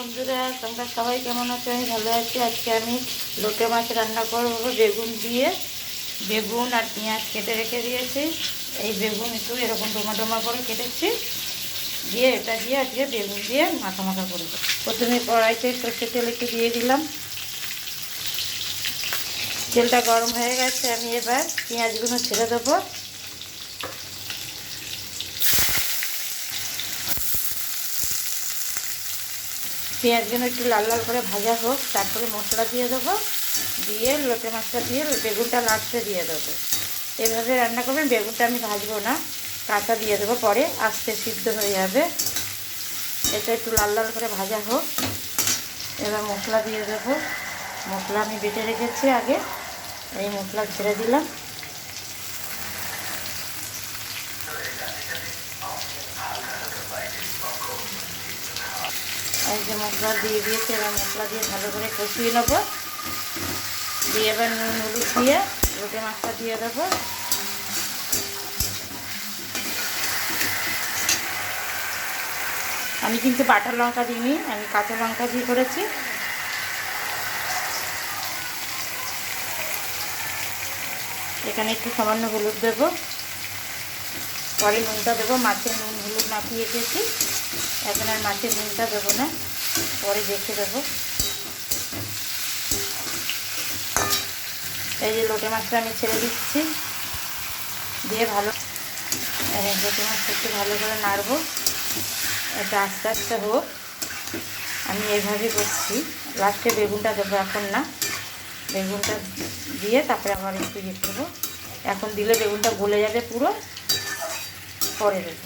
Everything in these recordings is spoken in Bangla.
বন্ধুরা, তোমরা সবাই কেমন আছো? আমি ভালো আছি। আজকে আমি লোটে মাছ রান্না করব বেগুন দিয়ে। বেগুন আর পেঁয়াজ কেটে রেখে দিয়েছি। এই বেগুন একটু এরকম ডোমা ডোমা করে কেটেছি, দিয়ে এটা দিয়ে আজকে বেগুন দিয়ে মাখা মাখা করে দেবো। প্রথমে কড়াইতে সর্ষের তেল একটু দিয়ে দিলাম। তেলটা গরম হয়ে গেছে, আমি এবার পেঁয়াজগুলো ছেড়ে দেবো। পেঁয়াজগুলো একটু লাল লাল করে ভাজা হোক, তারপরে মশলা দিয়ে দেবো। দিয়ে লোটে মাছটা দিয়ে বেগুনটা লাস্টে দিয়ে দেবো। এভাবে রান্না করবেন। বেগুনটা আমি ভাজবো না, কাঁচা দিয়ে দেবো, পরে আস্তে সিদ্ধ হয়ে যাবে। এটা একটু লাল লাল করে ভাজা হোক। এবার মশলা দিয়ে দেবো। মশলা আমি বেটে রেখেছি আগে, এই মশলা ছেড়ে দিলাম। এই যে মশলা দিয়ে দিয়েছি, এবার মশলা দিয়ে ভালো করে কষিয়ে নেবো। দিয়ে এবার নুন হলুদ দিয়ে লোটে মাছটা দিয়ে দেবো। আমি কিন্তু বাটা লঙ্কা দিইনি, আমি কাঁচা লঙ্কা দিয়ে করেছি। এখানে একটু সামান্য হলুদ দেবো, পরে নুনটা দেবো। মাছের নুন হলুদ মাখিয়ে রেখেছি, এখন আর মাছের নুনটা দেবো না, পরে দেখে দেবো। এই যে লোটে মাছটা আমি ছেড়ে দিচ্ছি, দিয়ে ভালো লোটে মাছটা একটু ভালো করে নাড়বো। এটা আস্তে আস্তে হোক, আমি এইভাবেই করছি। লাস্টে বেগুনটা দেবো, এখন না। বেগুনটা দিয়ে তারপরে আবার একটু ইয়ে করবো। এখন দিলে বেগুনটা গলে যাবে পুরো, পরে দেবো।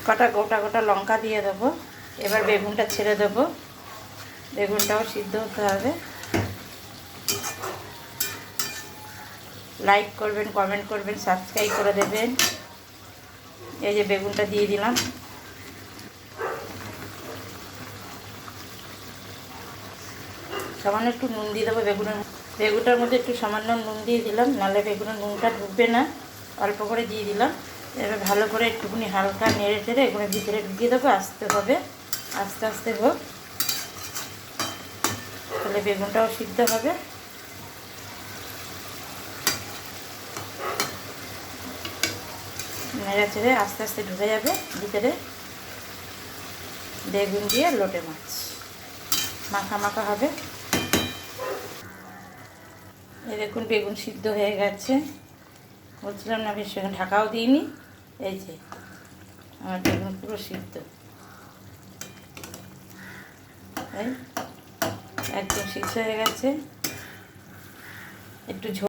কটা গোটা গোটা লঙ্কা দিয়ে দেবো। এবার বেগুনটা ছেড়ে দেবো। বেগুনটাও সিদ্ধ হতে হবে। লাইক করবেন, কমেন্ট করবেন, সাবস্ক্রাইব করে দেবেন। এই যে বেগুনটা দিয়ে দিলাম। সামান্য একটু নুন দিয়ে দেবো বেগুনটার মধ্যে একটু সামান্য নুন দিয়ে দিলাম, নাহলে বেগুনের নুনটা ঢুকবে না। অল্প করে দিয়ে দিলাম। এবার ভালো করে একটুখানি হালকা নেড়ে টেড়ে এগুলো ভিতরে ঢুকিয়ে দেবো। আসতে হবে, আস্তে আস্তে হোক, তাহলে বেগুনটাও সিদ্ধ হবে। নেড়ে চেড়ে আস্তে আস্তে ঢুকে যাবে ভিতরে। বেগুন দিয়ে লোটে মাছ মাখা মাখা হবে। এই দেখুন বেগুন সিদ্ধ হয়ে গেছে, বলছিলাম না বেশ, ঢাকাও দিইনি। এই যে আমার বেগুন পুরো সিদ্ধ, একদম সিদ্ধ হয়ে গেছে। একটু